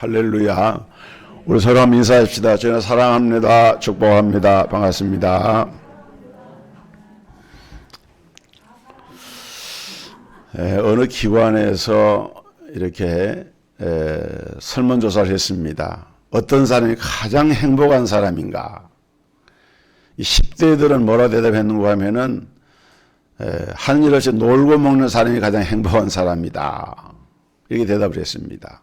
할렐루야. 우리 서로 한번 인사합시다. 저는 사랑합니다. 축복합니다. 반갑습니다. 어느 기관에서 이렇게 설문조사를 했습니다. 어떤 사람이 가장 행복한 사람인가? 이 10대들은 뭐라 대답했는가 하면은 하는 일 없이 놀고 먹는 사람이 가장 행복한 사람이다. 이렇게 대답을 했습니다.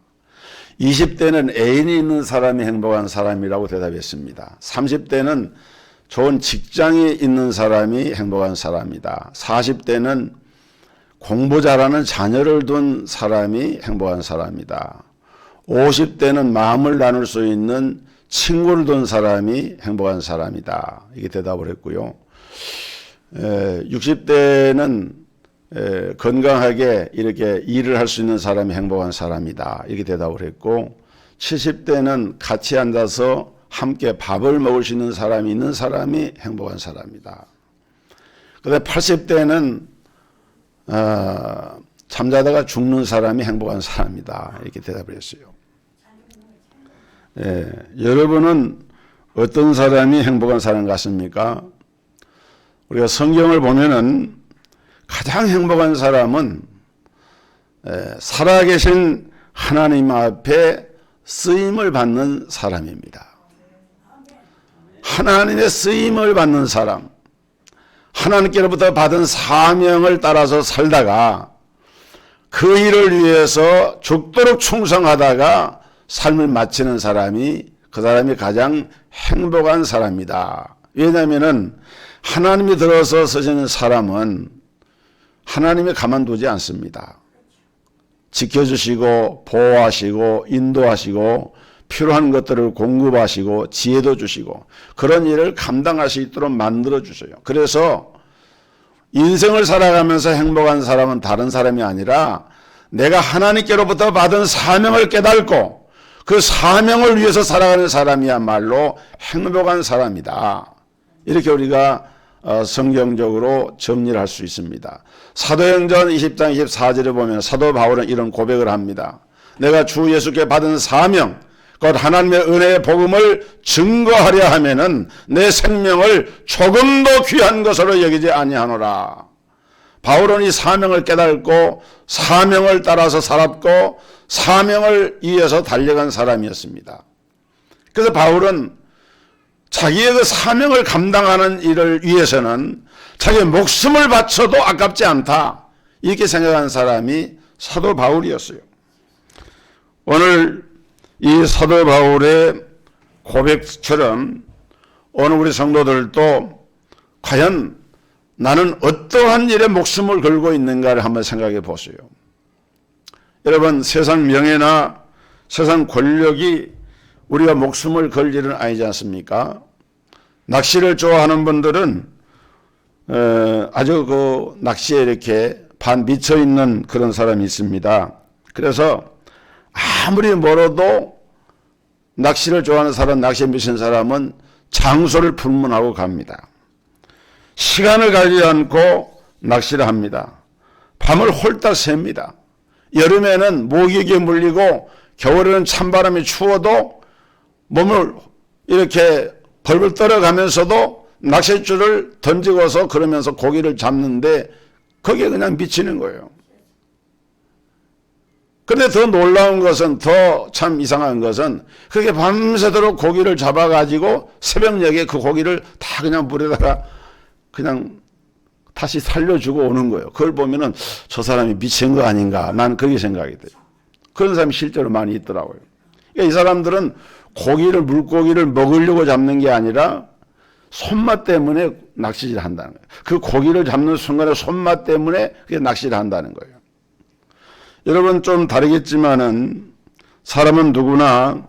20대는 애인이 있는 사람이 행복한 사람이라고 대답했습니다. 30대는 좋은 직장이 있는 사람이 행복한 사람이다. 40대는 공부 잘하는 자녀를 둔 사람이 행복한 사람이다. 50대는 마음을 나눌 수 있는 친구를 둔 사람이 행복한 사람이다. 이게 대답을 했고요. 60대는 건강하게 이렇게 일을 할 수 있는 사람이 행복한 사람이다. 이렇게 대답을 했고, 70대는 같이 앉아서 함께 밥을 먹을 수 있는 사람이 있는 사람이 행복한 사람이다. 그다음에 80대는 잠자다가 죽는 사람이 행복한 사람이다. 이렇게 대답을 했어요. 여러분은 어떤 사람이 행복한 사람 같습니까? 우리가 성경을 보면은 가장 행복한 사람은 살아계신 하나님 앞에 쓰임을 받는 사람입니다. 하나님의 쓰임을 받는 사람, 하나님께로부터 받은 사명을 따라서 살다가 그 일을 위해서 죽도록 충성하다가 삶을 마치는 사람이 그 사람이 가장 행복한 사람이다. 왜냐하면은 하나님이 들어서 쓰시는 사람은 하나님이 가만두지 않습니다. 지켜주시고 보호하시고 인도하시고 필요한 것들을 공급하시고 지혜도 주시고 그런 일을 감당할 수 있도록 만들어주세요. 그래서 인생을 살아가면서 행복한 사람은 다른 사람이 아니라 내가 하나님께로부터 받은 사명을 깨닫고 그 사명을 위해서 살아가는 사람이야말로 행복한 사람이다. 이렇게 우리가 성경적으로 정리를 할 수 있습니다. 사도행전 20장 24절에 보면 사도 바울은 이런 고백을 합니다. 내가 주 예수께 받은 사명, 곧 하나님의 은혜의 복음을 증거하려 하면은 내 생명을 조금도 귀한 것으로 여기지 아니하노라. 바울은 이 사명을 깨닫고 사명을 따라서 살았고 사명을 위해서 달려간 사람이었습니다. 그래서 바울은 자기의 그 사명을 감당하는 일을 위해서는 자기의 목숨을 바쳐도 아깝지 않다. 이렇게 생각한 사람이 사도 바울이었어요. 오늘 이 사도 바울의 고백처럼 오늘 우리 성도들도 과연 나는 어떠한 일에 목숨을 걸고 있는가를 한번 생각해 보세요. 여러분, 세상 명예나 세상 권력이 우리가 목숨을 걸 일은 아니지 않습니까? 낚시를 좋아하는 분들은 아주 그 낚시에 이렇게 반 미쳐 있는 그런 사람이 있습니다. 그래서 아무리 멀어도 낚시를 좋아하는 사람, 낚시에 미친 사람은 장소를 불문하고 갑니다. 시간을 가리지 않고 낚시를 합니다. 밤을 홀딱 셉니다. 여름에는 모기에 물리고 겨울에는 찬바람이 추워도 몸을 이렇게 벌벌 떨어가면서도 낚싯줄을 던지고서 그러면서 고기를 잡는데 거기에 그냥 미치는 거예요. 그런데 더 놀라운 것은, 더 참 이상한 것은 그렇게 밤새도록 고기를 잡아가지고 새벽녘에 그 고기를 다 그냥 물에다가 그냥 다시 살려주고 오는 거예요. 그걸 보면은 저 사람이 미친 거 아닌가, 나는 그렇게 생각이 돼요. 그런 사람이 실제로 많이 있더라고요. 그러니까 이 사람들은 물고기를 먹으려고 잡는 게 아니라 손맛 때문에 낚시를 한다는 거예요. 그 고기를 잡는 순간에 손맛 때문에 그게 낚시를 한다는 거예요. 여러분, 좀 다르겠지만은 사람은 누구나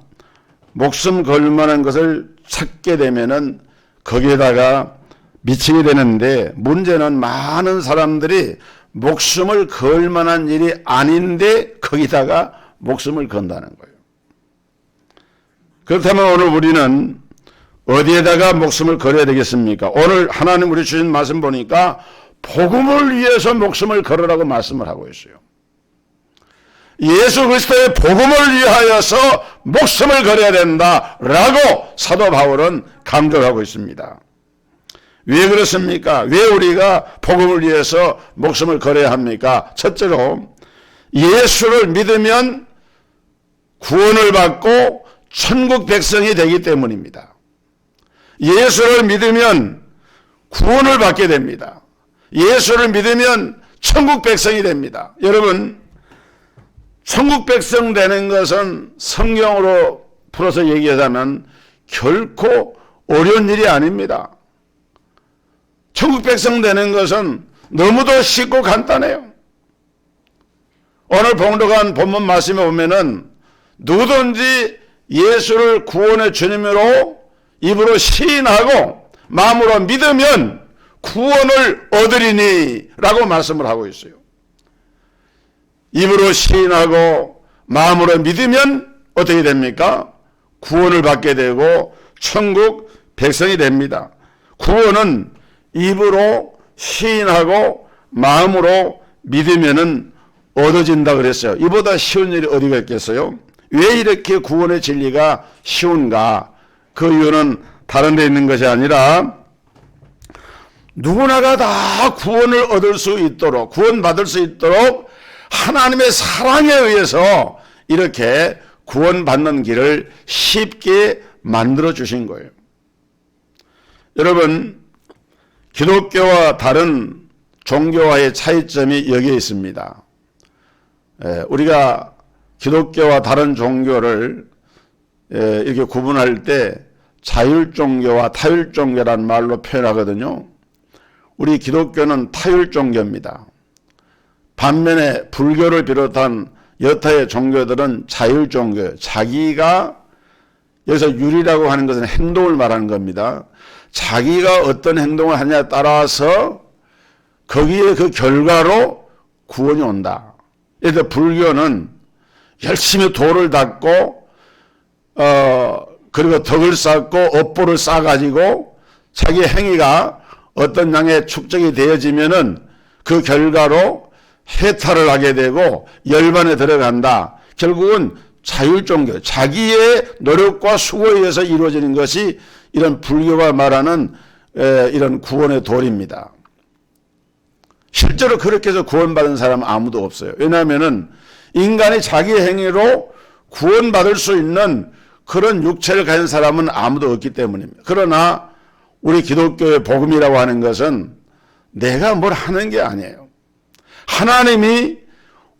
목숨 걸 만한 것을 찾게 되면은 거기에다가 미치게 되는데, 문제는 많은 사람들이 목숨을 걸 만한 일이 아닌데 거기다가 목숨을 건다는 거예요. 그렇다면 오늘 우리는 어디에다가 목숨을 걸어야 되겠습니까? 오늘 하나님 우리 주신 말씀 보니까 복음을 위해서 목숨을 걸으라고 말씀을 하고 있어요. 예수 그리스도의 복음을 위하여서 목숨을 걸어야 된다라고 사도 바울은 강조하고 있습니다. 왜 그렇습니까? 왜 우리가 복음을 위해서 목숨을 걸어야 합니까? 첫째로 예수를 믿으면 구원을 받고 천국 백성이 되기 때문입니다. 예수를 믿으면 구원을 받게 됩니다. 예수를 믿으면 천국 백성이 됩니다. 여러분, 천국 백성 되는 것은 성경으로 풀어서 얘기하자면 결코 어려운 일이 아닙니다. 천국 백성 되는 것은 너무도 쉽고 간단해요. 오늘 봉독한 본문 말씀에 보면은 누구든지 예수를 구원의 주님으로 입으로 시인하고 마음으로 믿으면 구원을 얻으리니 라고 말씀을 하고 있어요. 입으로 시인하고 마음으로 믿으면 어떻게 됩니까? 구원을 받게 되고 천국 백성이 됩니다. 구원은 입으로 시인하고 마음으로 믿으면은 얻어진다 그랬어요. 이보다 쉬운 일이 어디가 있겠어요? 왜 이렇게 구원의 진리가 쉬운가? 그 이유는 다른 데 있는 것이 아니라 누구나가 다 구원을 얻을 수 있도록, 구원받을 수 있도록 하나님의 사랑에 의해서 이렇게 구원받는 길을 쉽게 만들어 주신 거예요. 여러분, 기독교와 다른 종교와의 차이점이 여기에 있습니다. 우리가 기독교와 다른 종교를 이렇게 구분할 때 자율종교와 타율종교라는 말로 표현하거든요. 우리 기독교는 타율종교입니다. 반면에 불교를 비롯한 여타의 종교들은 자율종교예요. 자기가, 여기서 율이라고 하는 것은 행동을 말하는 겁니다. 자기가 어떤 행동을 하냐에 따라서 거기에 그 결과로 구원이 온다. 예를 들어 불교는 열심히 도를 닦고 그리고 덕을 쌓고 업보를 쌓아가지고 자기 행위가 어떤 양의 축적이 되어지면은 그 결과로 해탈을 하게 되고 열반에 들어간다. 결국은 자율종교, 자기의 노력과 수고에 의해서 이루어지는 것이 이런 불교가 말하는 이런 구원의 도리입니다. 실제로 그렇게 해서 구원받은 사람은 아무도 없어요. 왜냐하면은 인간이 자기 행위로 구원받을 수 있는 그런 육체를 가진 사람은 아무도 없기 때문입니다. 그러나 우리 기독교의 복음이라고 하는 것은 내가 뭘 하는 게 아니에요. 하나님이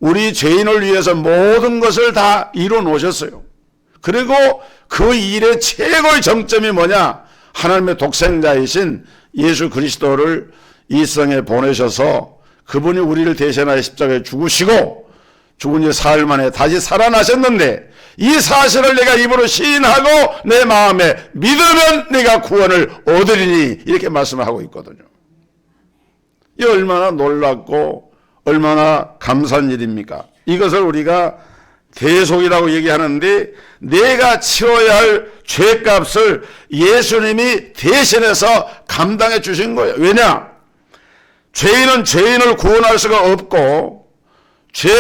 우리 죄인을 위해서 모든 것을 다 이루어 놓으셨어요. 그리고 그 일의 최고의 정점이 뭐냐? 하나님의 독생자이신 예수 그리스도를 이 세상에 보내셔서 그분이 우리를 대신하여 십자가에 죽으시고 죽은 지 사흘 만에 다시 살아나셨는데 이 사실을 내가 입으로 시인하고 내 마음에 믿으면 내가 구원을 얻으리니 이렇게 말씀을 하고 있거든요. 이 얼마나 놀랍고 얼마나 감사한 일입니까? 이것을 우리가 대속이라고 얘기하는데 내가 치러야 할 죄값을 예수님이 대신해서 감당해 주신 거예요. 왜냐? 죄인은 죄인을 구원할 수가 없고 죄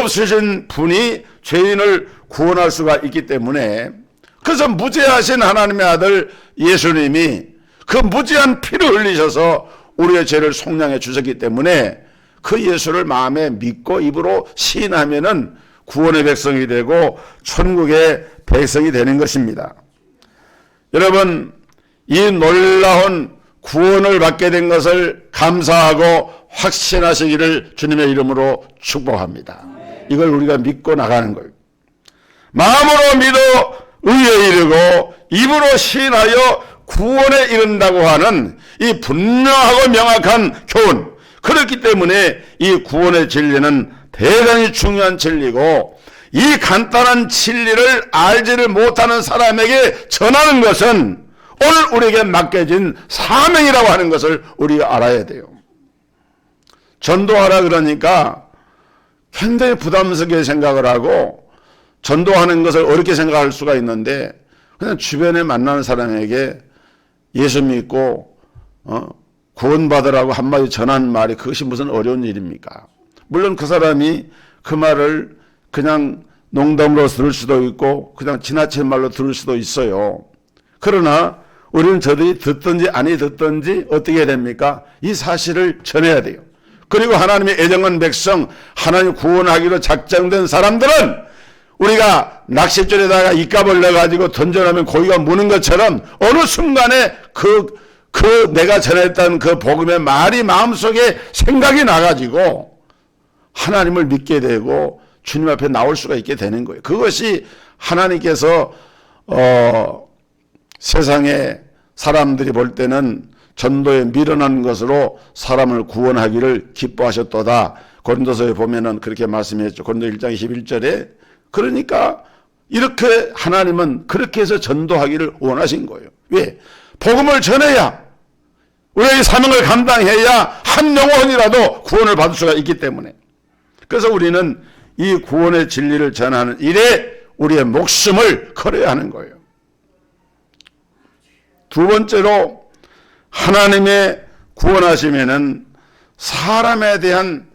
없으신 분이 죄인을 구원할 수가 있기 때문에 그래서 무죄하신 하나님의 아들 예수님이 그 무죄한 피를 흘리셔서 우리의 죄를 속량해 주셨기 때문에 그 예수를 마음에 믿고 입으로 시인하면은 구원의 백성이 되고 천국의 백성이 되는 것입니다. 여러분, 이 놀라운 구원을 받게 된 것을 감사하고 확신하시기를 주님의 이름으로 축복합니다. 이걸 우리가 믿고 나가는 거예요. 마음으로 믿어 의에 이르고 입으로 시인하여 구원에 이른다고 하는 이 분명하고 명확한 교훈. 그렇기 때문에 이 구원의 진리는 대단히 중요한 진리고 이 간단한 진리를 알지를 못하는 사람에게 전하는 것은 오늘 우리에게 맡겨진 사명이라고 하는 것을 우리가 알아야 돼요. 전도하라 그러니까 굉장히 부담스럽게 생각을 하고 전도하는 것을 어렵게 생각할 수가 있는데 그냥 주변에 만나는 사람에게 예수 믿고 구원받으라고 한마디 전한 말이 그것이 무슨 어려운 일입니까? 물론 그 사람이 그 말을 그냥 농담으로 들을 수도 있고 그냥 지나친 말로 들을 수도 있어요. 그러나 우리는 저들이 듣든지 아니 듣든지 어떻게 해야 됩니까? 이 사실을 전해야 돼요. 그리고 하나님의 애정한 백성, 하나님 구원하기로 작정된 사람들은 우리가 낚싯줄에다가 입갑을 넣어가지고 던져놓으면 고기가 무는 것처럼 어느 순간에 내가 전했던 그 복음의 말이 마음속에 생각이 나가지고 하나님을 믿게 되고 주님 앞에 나올 수가 있게 되는 거예요. 그것이 하나님께서 세상에 사람들이 볼 때는 전도에 미련한 것으로 사람을 구원하기를 기뻐하셨도다. 고린도서에 보면은 그렇게 말씀했죠. 고린도 1장 21절에. 그러니까 이렇게 하나님은 그렇게 해서 전도하기를 원하신 거예요. 왜? 복음을 전해야 우리의 사명을 감당해야 한 영혼이라도 구원을 받을 수가 있기 때문에. 그래서 우리는 이 구원의 진리를 전하는 일에 우리의 목숨을 걸어야 하는 거예요. 두 번째로 하나님의 구원하심에는 사람에 대한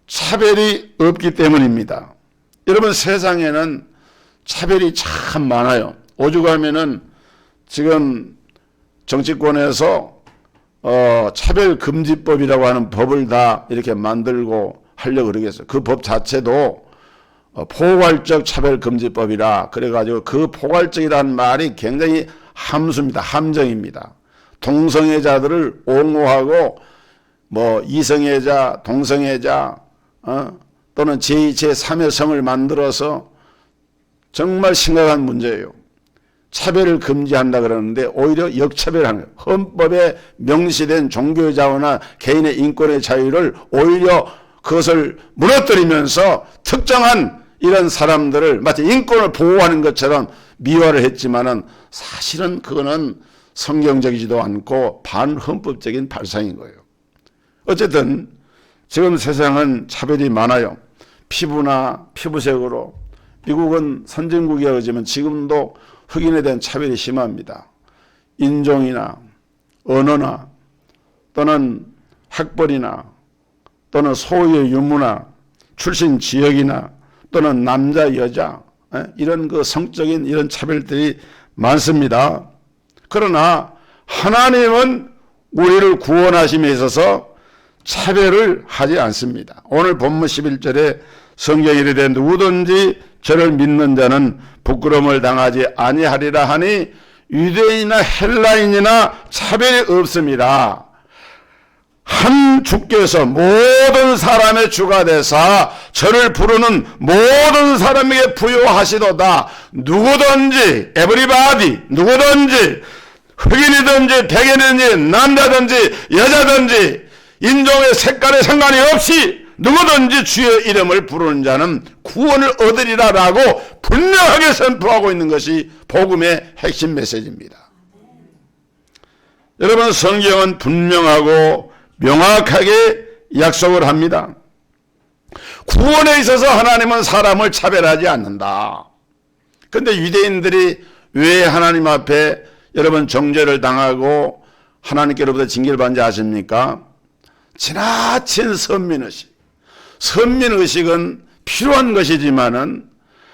차별이 없기 때문입니다. 여러분 세상에는 차별이 참 많아요. 오죽하면은 지금 정치권에서 차별금지법이라고 하는 법을 다 이렇게 만들고 하려고 그러겠어요. 그 법 자체도 포괄적 차별금지법이라 그래가지고 그 포괄적이라는 말이 굉장히 함수입니다. 함정입니다. 동성애자들을 옹호하고 이성애자, 동성애자 또는 제2, 제3의 성을 만들어서 정말 심각한 문제예요. 차별을 금지한다 그러는데 오히려 역차별하는 거예요. 헌법에 명시된 종교의 자유나 개인의 인권의 자유를 오히려 그것을 무너뜨리면서 특정한 이런 사람들을 마치 인권을 보호하는 것처럼 미화를 했지만은 사실은 그거는 성경적이지도 않고 반헌법적인 발상인 거예요. 어쨌든 지금 세상은 차별이 많아요. 피부나 피부색으로. 미국은 선진국이라지만 지금도 흑인에 대한 차별이 심합니다. 인종이나 언어나 또는 학벌이나 또는 소유의 유무나 출신 지역이나 또는 남자 여자 이런 그 성적인 이런 차별들이 많습니다. 그러나 하나님은 우리를 구원하심에 있어서 차별을 하지 않습니다. 오늘 본문 11절에 성경에 이르되 누구든지 저를 믿는 자는 부끄러움을 당하지 아니하리라 하니 유대인이나 헬라인이나 차별이 없습니다. 한 주께서 모든 사람의 주가 되사 저를 부르는 모든 사람에게 부여하시도다. 누구든지 everybody 누구든지 흑인이든지 백인이든지 남자든지 여자든지 인종의 색깔에 상관이 없이 누구든지 주의 이름을 부르는 자는 구원을 얻으리라 라고 분명하게 선포하고 있는 것이 복음의 핵심 메시지입니다. 여러분 성경은 분명하고 명확하게 약속을 합니다. 구원에 있어서 하나님은 사람을 차별하지 않는다. 그런데 유대인들이 왜 하나님 앞에 여러분 정죄를 당하고 하나님께로부터 징계를 받는지 아십니까? 지나친 선민의식. 선민의식은 필요한 것이지만은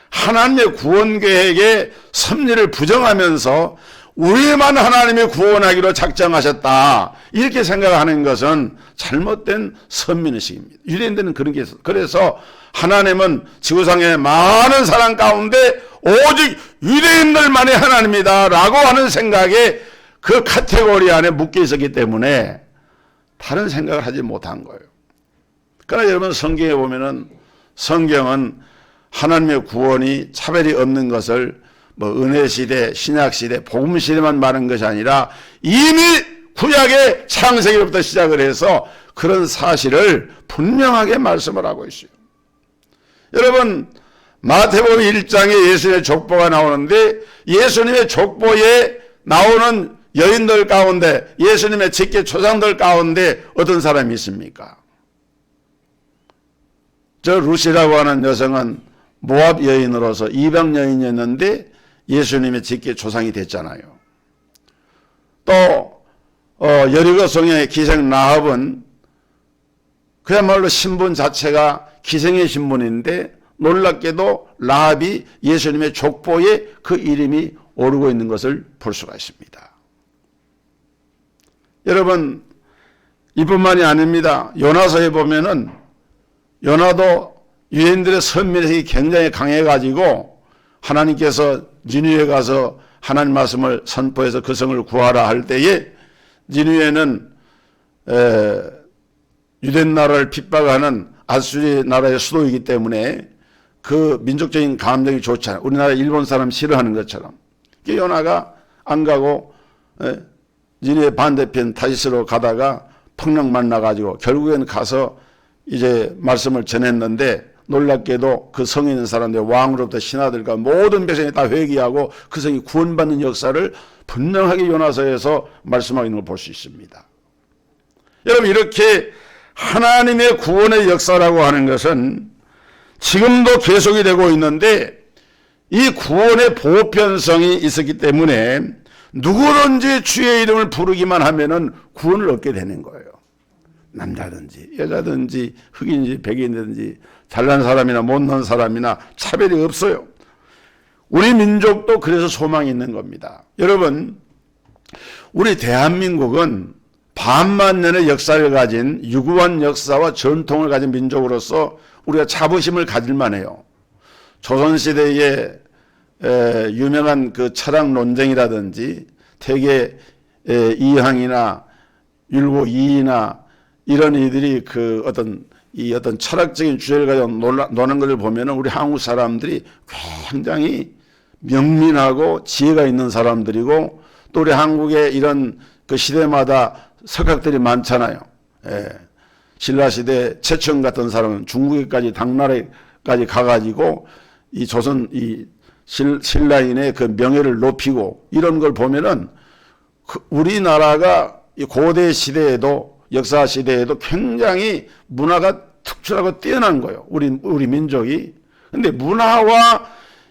하나님의 구원 계획의 섭리를 부정하면서 우리만 하나님이 구원하기로 작정하셨다. 이렇게 생각하는 것은 잘못된 선민의식입니다. 유대인들은 그런 게 있어요. 그래서 하나님은 지구상의 많은 사람 가운데 오직 유대인들만이 하나님이다 라고 하는 생각에 그 카테고리 안에 묶여 있었기 때문에 다른 생각을 하지 못한 거예요. 그러나 여러분 성경에 보면은 성경은 하나님의 구원이 차별이 없는 것을 은혜 시대, 신약 시대, 복음 시대만 말한 것이 아니라 이미 구약의 창세기로부터 시작을 해서 그런 사실을 분명하게 말씀을 하고 있어요. 여러분 마태복음 1장에 예수님의 족보가 나오는데 예수님의 족보에 나오는 여인들 가운데 예수님의 직계 초상들 가운데 어떤 사람이 있습니까? 저 루시라고 하는 여성은 모압 여인으로서 이방 여인이었는데 예수님의 직계 조상이 됐잖아요. 또 여리고 성의 기생 라합은 그야말로 신분 자체가 기생의 신분인데 놀랍게도 라합이 예수님의 족보에 그 이름이 오르고 있는 것을 볼 수가 있습니다. 여러분, 이뿐만이 아닙니다. 요나서에 보면은 요나도 유대인들의 선민의식이 굉장히 강해가지고 하나님께서 니느웨에 가서 하나님 말씀을 선포해서 그 성을 구하라 할 때에 니느웨는 유대 나라를 핍박하는 아수리 나라의 수도이기 때문에 그 민족적인 감정이 좋지 않아요. 우리나라 일본 사람 싫어하는 것처럼. 요나가 안 가고 니느웨 반대편 타시스로 가다가 풍랑 만나가지고 결국에는 가서 이제 말씀을 전했는데 놀랍게도 그 성에 있는 사람들 왕으로부터 신하들과 모든 백성이 다 회개하고 그 성이 구원받는 역사를 분명하게 요나서에서 말씀하고 있는 걸 볼 수 있습니다. 여러분, 이렇게 하나님의 구원의 역사라고 하는 것은 지금도 계속이 되고 있는데 이 구원의 보편성이 있었기 때문에 누구든지 주의 이름을 부르기만 하면은 구원을 얻게 되는 거예요. 남자든지 여자든지 흑인인지 백인이든지 잘난 사람이나 못난 사람이나 차별이 없어요. 우리 민족도 그래서 소망이 있는 겁니다. 여러분, 우리 대한민국은 반만 년의 역사를 가진 유구한 역사와 전통을 가진 민족으로서 우리가 자부심을 가질만 해요. 조선시대에 유명한 그 철학 논쟁이라든지 태계 이항이나 율곡 이이나 이런 이들이 그 어떤 철학적인 주제를 가지고 노는 것을 보면은 우리 한국 사람들이 굉장히 명민하고 지혜가 있는 사람들이고 또 우리 한국에 이런 그 시대마다 석학들이 많잖아요. 신라시대 최천 같은 사람은 중국에까지 당나라에까지 가가지고 이 조선 이 신라인의 그 명예를 높이고 이런 걸 보면은 우리나라가 이 고대 시대에도 역사 시대에도 굉장히 문화가 특출하고 뛰어난 거예요. 우리 민족이. 근데 문화와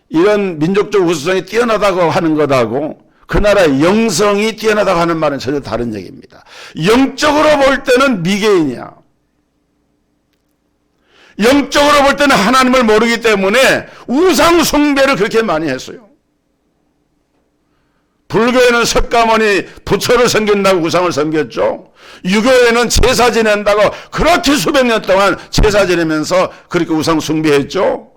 이런 민족적 우수성이 뛰어나다고 하는 것하고 그 나라의 영성이 뛰어나다고 하는 말은 전혀 다른 얘기입니다. 영적으로 볼 때는 미개인이야. 영적으로 볼 때는 하나님을 모르기 때문에 우상 숭배를 그렇게 많이 했어요. 불교에는 석가모니 부처를 섬긴다고 우상을 섬겼죠. 유교에는 제사 지낸다고 그렇게 수백 년 동안 제사 지내면서 그렇게 우상 숭배했죠.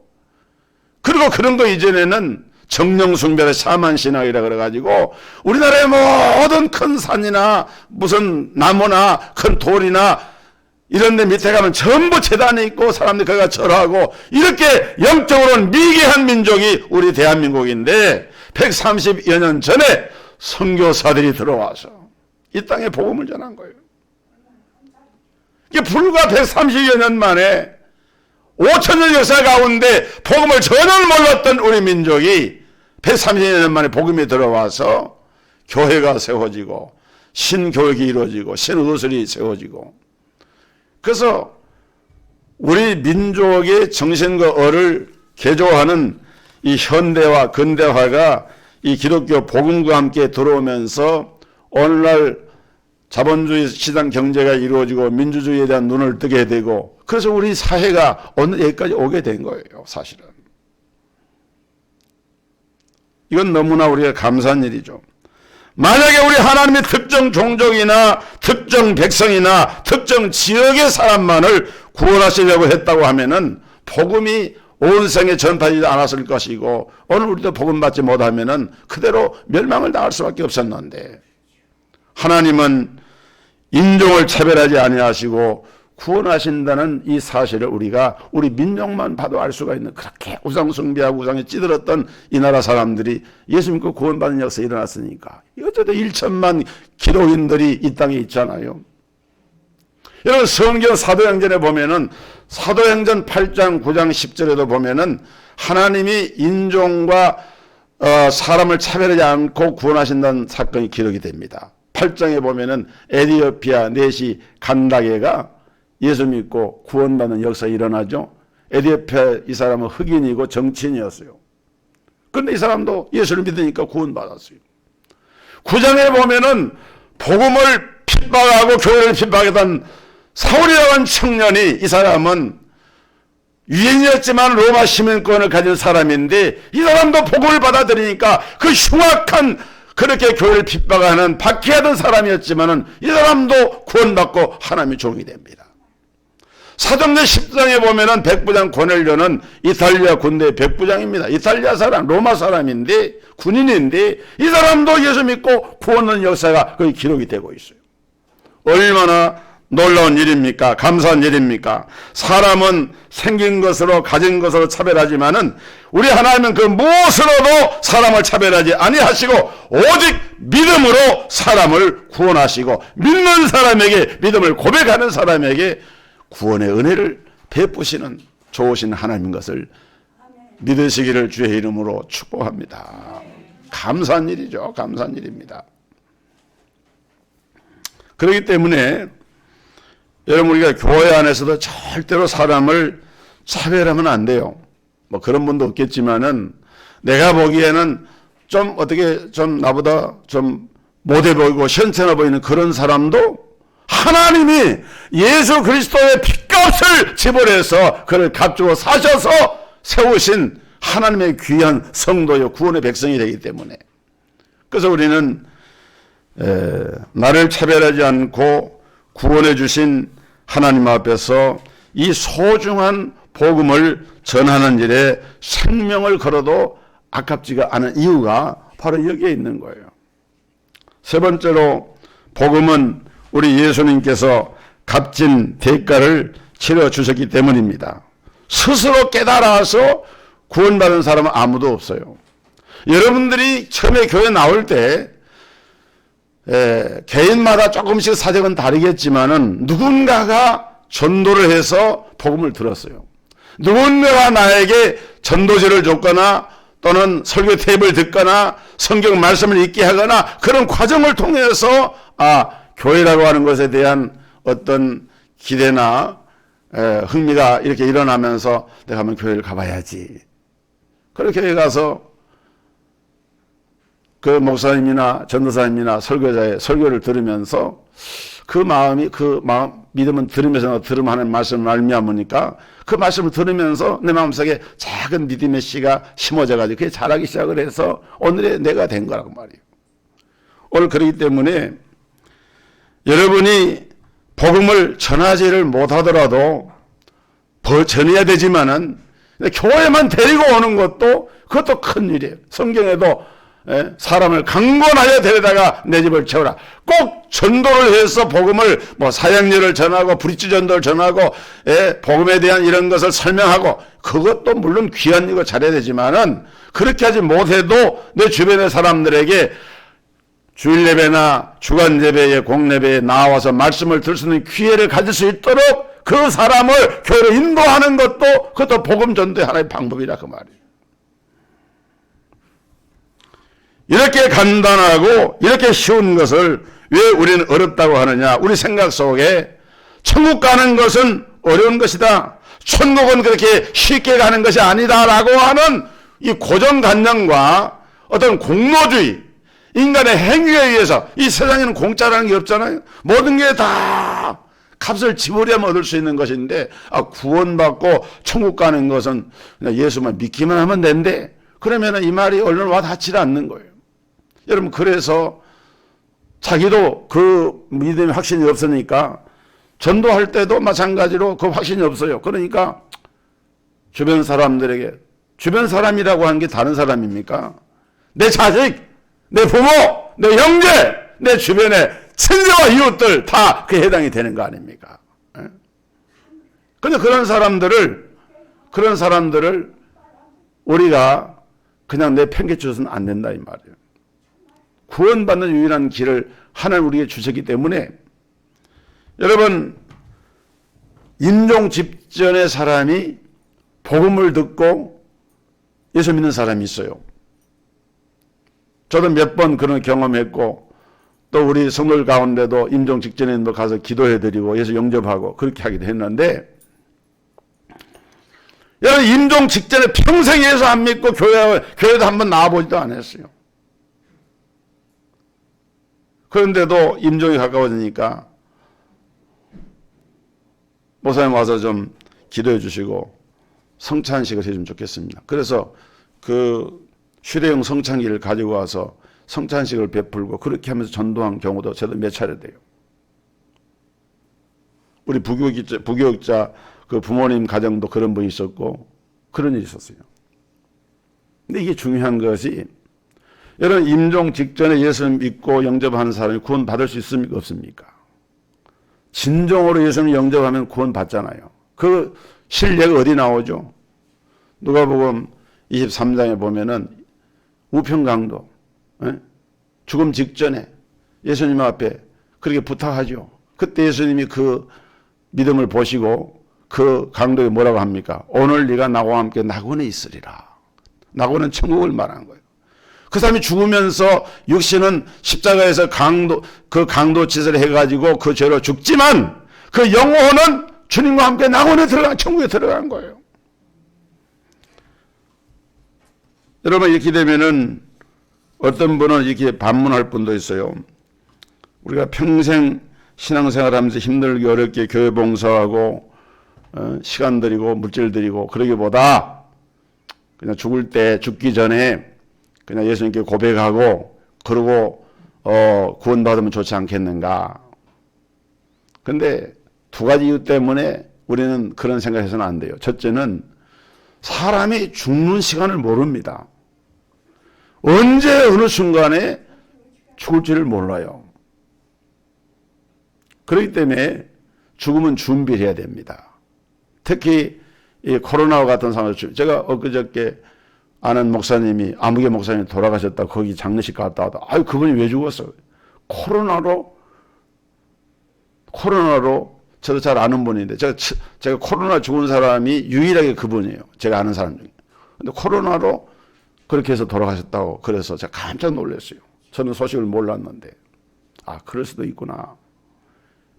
그리고 그런 거 이전에는 정령 숭배를 샤만 신앙이라 그래가지고 우리나라의 모든 큰 산이나 무슨 나무나 큰 돌이나 이런 데 밑에 가면 전부 제단이 있고 사람들이 거기가 절하고 이렇게 영적으로는 미개한 민족이 우리 대한민국인데 130여 년 전에 선교사들이 들어와서 이 땅에 복음을 전한 거예요. 이게 불과 130여 년 만에 5,000년 역사 가운데 복음을 전혀 몰랐던 우리 민족이 130여 년 만에 복음이 들어와서 교회가 세워지고 신교육이 이루어지고 신의술이 세워지고 그래서 우리 민족의 정신과 어를 개조하는 이 현대화, 근대화가 이 기독교 복음과 함께 들어오면서 오늘날 자본주의 시장 경제가 이루어지고 민주주의에 대한 눈을 뜨게 되고 그래서 우리 사회가 어느 여기까지 오게 된 거예요. 사실은. 이건 너무나 우리가 감사한 일이죠. 만약에 우리 하나님의 특정 종족이나 특정 백성이나 특정 지역의 사람만을 구원하시려고 했다고 하면은 복음이 온 세상에 전파되지 않았을 것이고 오늘 우리도 복음 받지 못하면은 그대로 멸망을 당할 수밖에 없었는데 하나님은 인종을 차별하지 아니하시고 구원하신다는 이 사실을 우리가 우리 민족만 봐도 알 수가 있는 그렇게 우상 숭배하고 우상에 찌들었던 이 나라 사람들이 예수 믿고 구원받는 역사가 일어났으니까 어쨌든 1천만 기독인들이 이 땅에 있잖아요. 여러분 성경 사도행전에 보면은 사도행전 8장 9장 10절에도 보면은 하나님이 인종과 사람을 차별하지 않고 구원하신다는 사건이 기록이 됩니다. 8장에 보면은 에디오피아 내시 간다게가 예수 믿고 구원받는 역사가 일어나죠. 에디오피아 이 사람은 흑인이고 정치인이었어요. 그런데 이 사람도 예수를 믿으니까 구원받았어요. 9장에 보면은 복음을 핍박하고 교회를 핍박했던 사울이라는 청년이 이 사람은 유인이었지만 로마 시민권을 가진 사람인데 이 사람도 복음을 받아들이니까 그 흉악한 그렇게 교회를 핍박하는 박해하던 사람이었지만은 이 사람도 구원받고 하나님의 종이 됩니다. 사도행전 10장에 보면은 백부장 고넬료는 이탈리아 군대 백부장입니다. 이탈리아 사람, 로마 사람인데 군인인데 이 사람도 예수 믿고 구원하는 역사가 거기 기록이 되고 있어요. 얼마나 놀라운 일입니까? 감사한 일입니까? 사람은 생긴 것으로 가진 것으로 차별하지만은 우리 하나님은 그 무엇으로도 사람을 차별하지 아니하시고 오직 믿음으로 사람을 구원하시고 믿는 사람에게 믿음을 고백하는 사람에게 구원의 은혜를 베푸시는 좋으신 하나님인 것을 믿으시기를 주의 이름으로 축복합니다. 감사한 일이죠. 감사한 일입니다. 그렇기 때문에 여러분 우리가 교회 안에서도 절대로 사람을 차별하면 안 돼요. 뭐 그런 분도 없겠지만은 내가 보기에는 좀 어떻게 좀 나보다 좀 못해 보이고 현찮아 보이는 그런 사람도 하나님이 예수 그리스도의 핏값을 지불해서 그를 값주고 사셔서 세우신 하나님의 귀한 성도요 구원의 백성이 되기 때문에 그래서 우리는 나를 차별하지 않고 구원해 주신 하나님 앞에서 이 소중한 복음을 전하는 일에 생명을 걸어도 아깝지가 않은 이유가 바로 여기에 있는 거예요. 세 번째로 복음은 우리 예수님께서 값진 대가를 치러주셨기 때문입니다. 스스로 깨달아서 구원받은 사람은 아무도 없어요. 여러분들이 처음에 교회 나올 때 개인마다 조금씩 사정은 다르겠지만은 누군가가 전도를 해서 복음을 들었어요. 누군가가 나에게 전도지를 줬거나 또는 설교 테이프를 듣거나 성경 말씀을 읽게 하거나 그런 과정을 통해서 교회라고 하는 것에 대한 어떤 기대나 흥미가 이렇게 일어나면서 내가 한번 교회를 가봐야지. 그렇게 가서 그 목사님이나 전도사님이나 설교자의 설교를 들으면서 그 믿음은 들으면서 들으면 하는 말씀을 말미암으니까 그 말씀을 들으면서 내 마음속에 작은 믿음의 씨가 심어져가지고 그게 자라기 시작을 해서 오늘의 내가 된 거라고 말이에요. 오늘 그렇기 때문에 여러분이 복음을 전하지를 못하더라도 전해야 되지만은 교회만 데리고 오는 것도 그것도 큰 일이에요. 성경에도 사람을 강권하여 데려다가 내 집을 채우라. 꼭 전도를 해서 복음을 사형리를 전하고 브릿지 전도를 전하고 복음에 대한 이런 것을 설명하고 그것도 물론 귀한 일이고 잘해야 되지만은 그렇게 하지 못해도 내 주변의 사람들에게 주일 예배나 주간 예배에 공예배에 나와서 말씀을 들을 수 있는 기회를 가질 수 있도록 그 사람을 교회로 인도하는 것도 그것도 복음 전도의 하나의 방법이라 그 말이에요. 이렇게 간단하고 이렇게 쉬운 것을 왜 우리는 어렵다고 하느냐? 우리 생각 속에 천국 가는 것은 어려운 것이다. 천국은 그렇게 쉽게 가는 것이 아니다라고 하는 이 고정관념과 어떤 공로주의, 인간의 행위에 의해서 이 세상에는 공짜라는 게 없잖아요. 모든 게 다 값을 지불하면 얻을 수 있는 것인데 구원받고 천국 가는 것은 그냥 예수만 믿기만 하면 된대. 그러면 이 말이 얼른 와 닿지 않는 거예요. 여러분 그래서 자기도 그 믿음의 확신이 없으니까 전도할 때도 마찬가지로 그 확신이 없어요. 그러니까 주변 사람들에게 주변 사람이라고 하는 게 다른 사람입니까? 내 자식, 내 부모, 내 형제, 내 주변의 친구와 이웃들 다 그에 해당이 되는 거 아닙니까? 근데 그런 사람들을 우리가 그냥 내팽개쳐서는 안 된다 이 말이에요. 구원받는 유일한 길을 하나님 우리에게 주셨기 때문에 여러분 임종 직전의 사람이 복음을 듣고 예수 믿는 사람이 있어요. 저도 몇 번 그런 경험했고 또 우리 성도들 가운데도 임종 직전에도 가서 기도해드리고 예수 영접하고 그렇게 하기도 했는데 여러분 임종 직전에 평생 예수 안 믿고 교회도 한번 나와보지도 않았어요. 그런데도 임종이 가까워지니까 목사님 와서 좀 기도해 주시고 성찬식을 해주면 좋겠습니다. 그래서 그 휴대용 성찬기를 가지고 와서 성찬식을 베풀고 그렇게 하면서 전도한 경우도 저도 몇 차례 돼요. 우리 부교육자 그 부모님 가정도 그런 분이 있었고 그런 일이 있었어요. 근데 이게 중요한 것이 여러분 임종 직전에 예수님 믿고 영접하는 사람이 구원 받을 수 있습니까? 없습니까? 진정으로 예수님 영접하면 구원 받잖아요. 그 신뢰가 어디 나오죠? 누가복음 23장에 보면은 우편강도 죽음 직전에 예수님 앞에 그렇게 부탁하죠. 그때 예수님이 그 믿음을 보시고 그 강도에 뭐라고 합니까? 오늘 네가 나와 함께 낙원에 있으리라. 낙원은 천국을 말하는 거예요. 그 사람이 죽으면서 육신은 십자가에서 그 강도짓을 해가지고 그 죄로 죽지만 그 영혼은 주님과 함께 낙원에 천국에 들어간 거예요. 여러분 이렇게 되면은 어떤 분은 이렇게 반문할 분도 있어요. 우리가 평생 신앙생활하면서 힘들게 어렵게 교회 봉사하고 시간 들이고 물질 들이고 그러기보다 그냥 죽기 전에 그냥 예수님께 고백하고 그러고 구원받으면 좋지 않겠는가. 근데 두 가지 이유 때문에 우리는 그런 생각해서는 안 돼요. 첫째는 사람이 죽는 시간을 모릅니다. 언제 어느 순간에 죽을지를 몰라요. 그렇기 때문에 죽으면 준비를 해야 됩니다. 특히 이 코로나와 같은 상황에서 제가 엊그저께 아는 목사님이 아무개 목사님이 돌아가셨다 거기 장례식 갔다 와도 아유 그분이 왜 죽었어요? 코로나로 저도 잘 아는 분인데 제가 코로나 죽은 사람이 유일하게 그분이에요. 제가 아는 사람 중에. 근데 코로나로 그렇게 해서 돌아가셨다고 그래서 제가 깜짝 놀랐어요. 저는 소식을 몰랐는데 아 그럴 수도 있구나.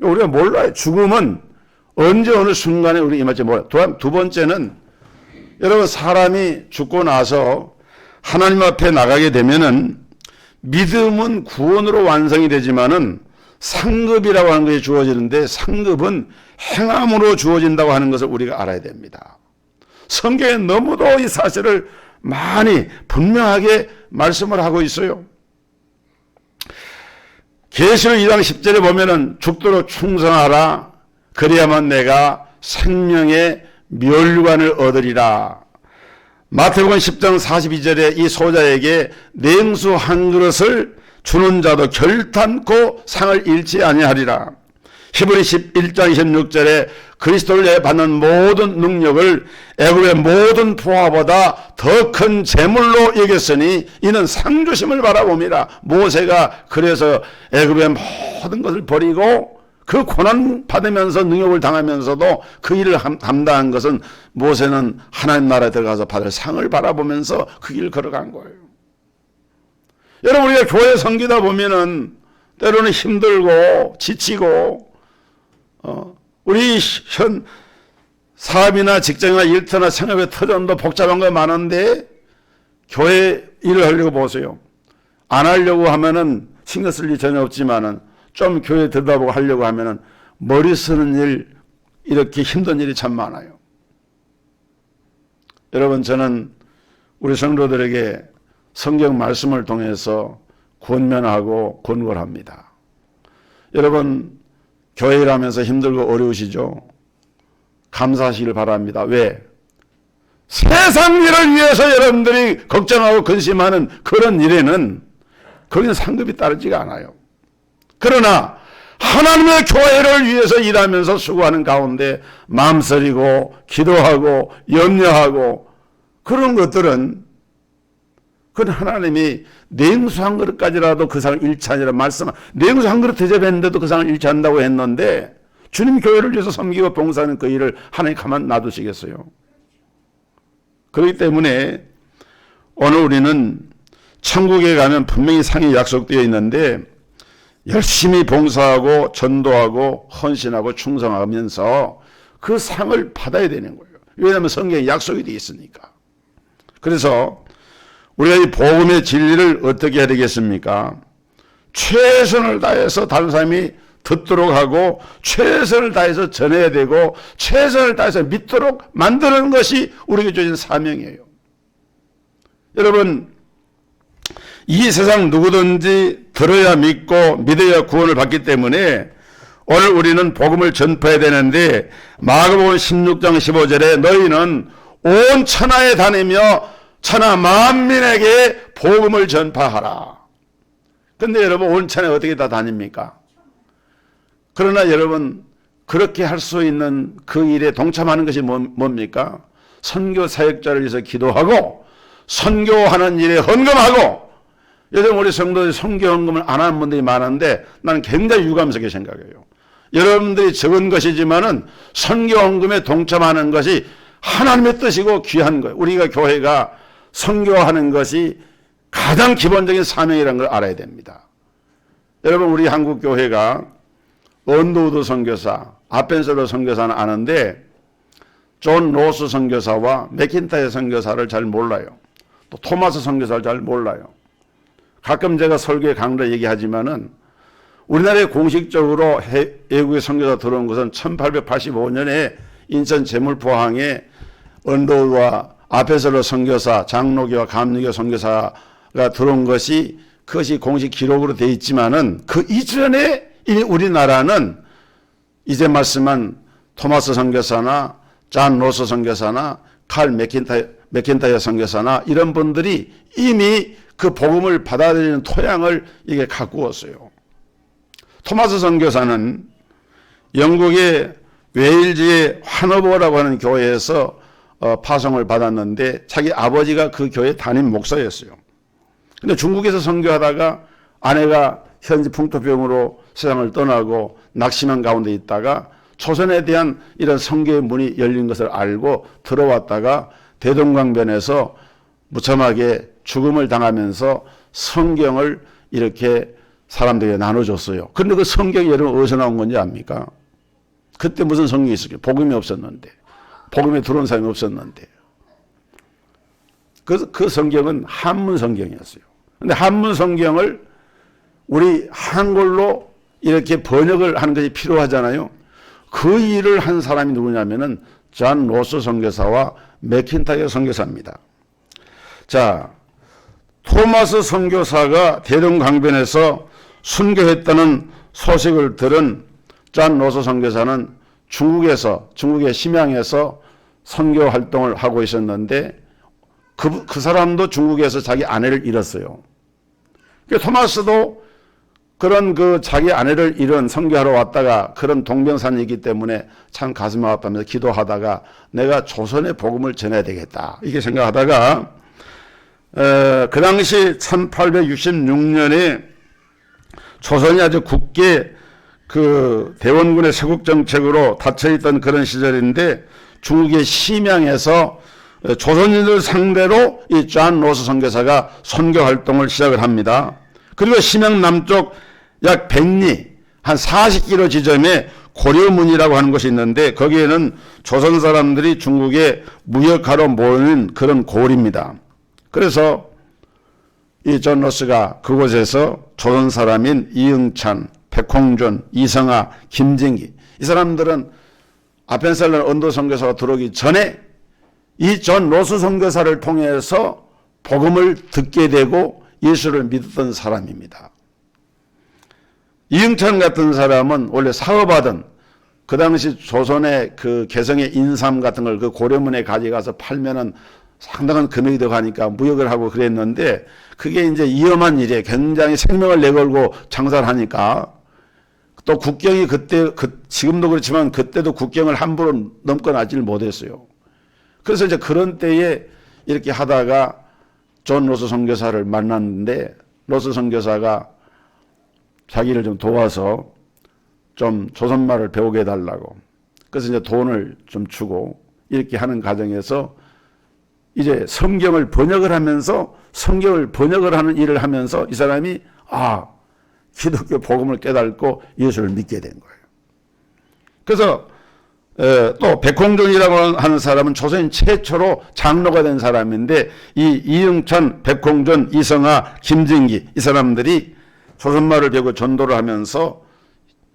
우리가 몰라요. 죽음은 언제 어느 순간에 우리 임할지 몰라요. 두 번째는 여러분 사람이 죽고 나서 하나님 앞에 나가게 되면은 믿음은 구원으로 완성이 되지만은 상급이라고 하는 것이 주어지는데 상급은 행함으로 주어진다고 하는 것을 우리가 알아야 됩니다. 성경에 너무도 이 사실을 많이 분명하게 말씀을 하고 있어요. 계시록 2장 10절에 보면은 죽도록 충성하라 그래야만 내가 생명의 멸류관을 얻으리라. 마태복음 10장 42절에 이 소자에게 냉수 한 그릇을 주는 자도 결탄코 상을 잃지 아니하리라. 히브리 11장 26절에 그리스도를 위해 받는 모든 능력을 애굽의 모든 부하보다 더 큰 재물로 여겼으니 이는 상주심을 바라봅니다. 모세가 그래서 애굽의 모든 것을 버리고 그 고난 받으면서 능력을 당하면서도 그 일을 감당한 것은 모세는 하나님 나라에 들어가서 받을 상을 바라보면서 그 길을 걸어간 거예요. 여러분 우리가 교회 섬기다 보면은 때로는 힘들고 지치고 우리 현 사업이나 직장이나 일터나 생업의 터전도 복잡한 거 많은데 교회 일을 하려고 보세요. 안 하려고 하면은 신경 쓸 일이 전혀 없지만은 좀 교회 들여다보고 하려고 하면은 머리 쓰는 일 이렇게 힘든 일이 참 많아요. 여러분 저는 우리 성도들에게 성경 말씀을 통해서 권면하고 권고를 합니다. 여러분 교회 일하면서 힘들고 어려우시죠? 감사하시길 바랍니다. 왜? 세상 일을 위해서 여러분들이 걱정하고 근심하는 그런 일에는 거기는 상급이 따르지가 않아요. 그러나 하나님의 교회를 위해서 일하면서 수고하는 가운데 마음쓰리고 기도하고 염려하고 그런 것들은 그건 하나님이 냉수 한 그릇까지라도 그 상을 잃지 아니라 냉수 한 그릇 대접했는데도 그 상을 잃지 않는다고 했는데 주님 교회를 위해서 섬기고 봉사하는 그 일을 하나님 가만 놔두시겠어요? 그렇기 때문에 오늘 우리는 천국에 가면 분명히 상이 약속되어 있는데 열심히 봉사하고 전도하고 헌신하고 충성하면서 그 상을 받아야 되는 거예요. 왜냐하면 성경에 약속이 되어 있으니까. 그래서 우리가 이 복음의 진리를 어떻게 해야 되겠습니까? 최선을 다해서 다른 사람이 듣도록 하고 최선을 다해서 전해야 되고 최선을 다해서 믿도록 만드는 것이 우리에게 주어진 사명이에요. 여러분, 이 세상 누구든지 들어야 믿고 믿어야 구원을 받기 때문에 오늘 우리는 복음을 전파해야 되는데 마가복음 16장 15절에 너희는 온 천하에 다니며 천하 만민에게 복음을 전파하라. 근데 여러분 온 천하에 어떻게 다 다닙니까? 그러나 여러분 그렇게 할 수 있는 그 일에 동참하는 것이 뭡니까? 선교 사역자를 위해서 기도하고 선교하는 일에 헌금하고. 요즘 우리 성도들이 선교 헌금을 안 하는 분들이 많은데 나는 굉장히 유감스럽게 생각해요. 여러분들이 적은 것이지만은 선교 헌금에 동참하는 것이 하나님의 뜻이고 귀한 거예요. 우리가 교회가 선교하는 것이 가장 기본적인 사명이라는 걸 알아야 됩니다. 여러분 우리 한국 교회가 언더우드 선교사, 아펜셀러 선교사는 아는데 존 로스 선교사와 맥킨타이어 선교사를 잘 몰라요. 또 토마스 선교사를 잘 몰라요. 가끔 제가 설교에 강의를 얘기하지만은 우리나라에 공식적으로 외국의 선교사 들어온 것은 1885년에 인천 제물포항에 언더우드와 아펜셀러 선교사, 장로교와 감리교 선교사가 들어온 것이 그것이 공식 기록으로 되어 있지만은 그 이전에 이미 우리나라는 이제 말씀한 토마스 선교사나 존 로스 선교사나 칼 맥킨타이어 선교사나 이런 분들이 이미 그 복음을 받아들이는 토양을 이게 가꾸었어요. 토마스 선교사는 영국의 웨일즈의 하노버라고 하는 교회에서 파송을 받았는데 자기 아버지가 그 교회 담임 목사였어요. 근데 중국에서 선교하다가 아내가 현지 풍토병으로 세상을 떠나고 낙심한 가운데 있다가 조선에 대한 이런 선교의 문이 열린 것을 알고 들어왔다가 대동강변에서 무참하게 죽음을 당하면서 성경을 이렇게 사람들에게 나눠줬어요. 그런데 그 성경이 여러분 어디서 나온 건지 압니까? 그때 무슨 성경이 있었어요? 복음이 없었는데. 복음에 들어온 사람이 없었는데. 그 성경은 한문 성경이었어요. 그런데 한문 성경을 우리 한글로 이렇게 번역을 하는 것이 필요하잖아요. 그 일을 한 사람이 누구냐면은 존 로스 선교사와 맥킨타이어 선교사입니다. 자, 토마스 선교사가 대동강변에서 순교했다는 소식을 들은 존 로스 선교사는 중국의 심양에서 선교 활동을 하고 있었는데 그 사람도 중국에서 자기 아내를 잃었어요. 토마스도 그런 그 자기 아내를 잃은 선교하러 왔다가 그런 동병상련이기 때문에 참 가슴이 아프면서 기도하다가 내가 조선의 복음을 전해야 되겠다 이렇게 생각하다가 그 당시 1866년에 조선이 아주 굳게 그 대원군의 세국 정책으로 닫혀있던 그런 시절인데 중국의 심양에서 조선인들 상대로 이 존 로스 선교사가 선교 활동을 시작을 합니다. 그리고 심양 남쪽 약 100리 한 40km 지점에 고려문이라고 하는 곳이 있는데 거기에는 조선 사람들이 중국에 무역하러 모이는 그런 고을입니다. 그래서 이 존 로스가 그곳에서 조선 사람인 이응찬, 백홍준, 이성하, 김진기 이 사람들은 아펜셀러 언더 선교사가 들어오기 전에 이 존 로스 선교사를 통해서 복음을 듣게 되고 예수를 믿었던 사람입니다. 이응찬 같은 사람은 원래 사업하던 그 당시 조선의 그 개성의 인삼 같은 걸 그 고려문에 가져가서 팔면은 상당한 금액이 들어가니까 무역을 하고 그랬는데 그게 이제 위험한 일이에요. 굉장히 생명을 내걸고 장사를 하니까 또 국경이 지금도 그렇지만 그때도 국경을 함부로 넘고 나지를 못했어요. 그래서 이제 그런 때에 이렇게 하다가 존 로스 선교사를 만났는데 로스 선교사가 자기를 좀 도와서 좀 조선말을 배우게 해달라고. 그래서 이제 돈을 좀 주고 이렇게 하는 과정에서 이제 성경을 번역을 하면서 성경을 번역을 하는 일을 하면서 이 사람이 기독교 복음을 깨닫고 예수를 믿게 된 거예요. 그래서 또 백홍준이라고 하는 사람은 조선인 최초로 장로가 된 사람인데 이 이응찬, 백홍준, 이성하, 김진기 이 사람들이 조선말을 배우고 전도를 하면서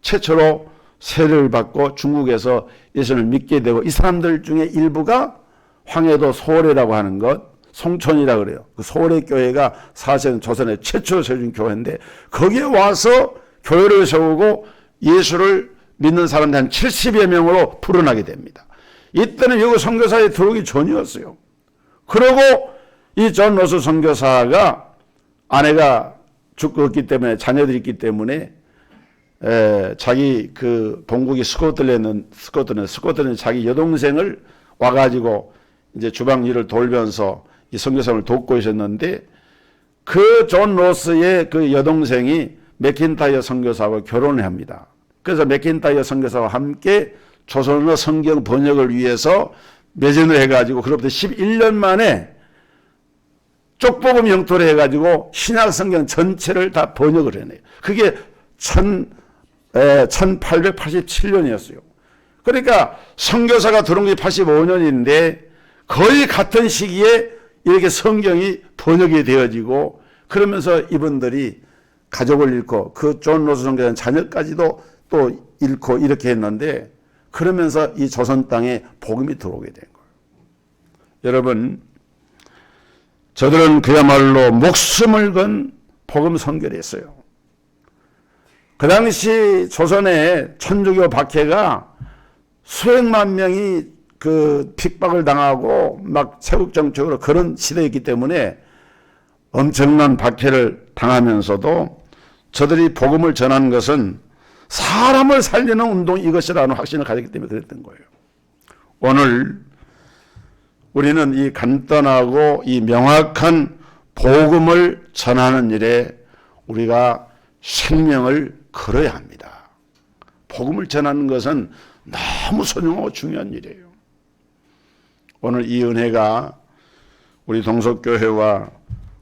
최초로 세례를 받고 중국에서 예수를 믿게 되고, 이 사람들 중에 일부가 황해도 소래라고 하는 것, 송촌이라고 그래요. 그 소래교회가 사실은 조선의 최초로 세운 교회인데, 거기에 와서 교회를 세우고 예수를 믿는 사람들 한 70여 명으로 불어나게 됩니다. 이때는 여기 선교사에 들어오기 전이었어요. 그리고 이 존 로스 선교사가 아내가 죽었기 때문에, 자녀들이 있기 때문에 자기 그 본국이 스코틀랜드 자기 여동생을 와가지고 이제 주방 일을 돌면서 이 선교사를 돕고 있었는데, 그 존 로스의 그 여동생이 맥킨타이어 선교사와 결혼을 합니다. 그래서 맥킨타이어 선교사와 함께 조선어 성경 번역을 위해서 매진을 해가지고, 그로부터 11년 만에 쪽복음 영토를 해가지고 신약 성경 전체를 다 번역을 해내요. 그게 1887년이었어요. 그러니까 선교사가 들어온 게 85년인데 거의 같은 시기에 이렇게 성경이 번역이 되어지고, 그러면서 이분들이 가족을 잃고 그 존 로스 선교사는 자녀까지도 또 잃고 이렇게 했는데, 그러면서 이 조선 땅에 복음이 들어오게 된 거예요. 여러분, 저들은 그야말로 목숨을 건 복음 선교를 했어요. 그 당시 조선의 천주교 박해가 수백만 명이 그 핍박을 당하고 막 세국정책으로 그런 시대였기 때문에 엄청난 박해를 당하면서도 저들이 복음을 전하는 것은 사람을 살리는 운동 이것이라는 확신을 가졌기 때문에 그랬던 거예요. 오늘 우리는 이 간단하고 이 명확한 복음을 전하는 일에 우리가 생명을 걸어야 합니다. 복음을 전하는 것은 너무 소중하고 중요한 일이에요. 오늘 이 은혜가 우리 동석교회와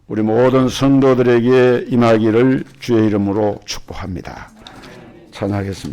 우리 모든 성도들에게 임하기를 주의 이름으로 축복합니다. 찬양하겠습니다.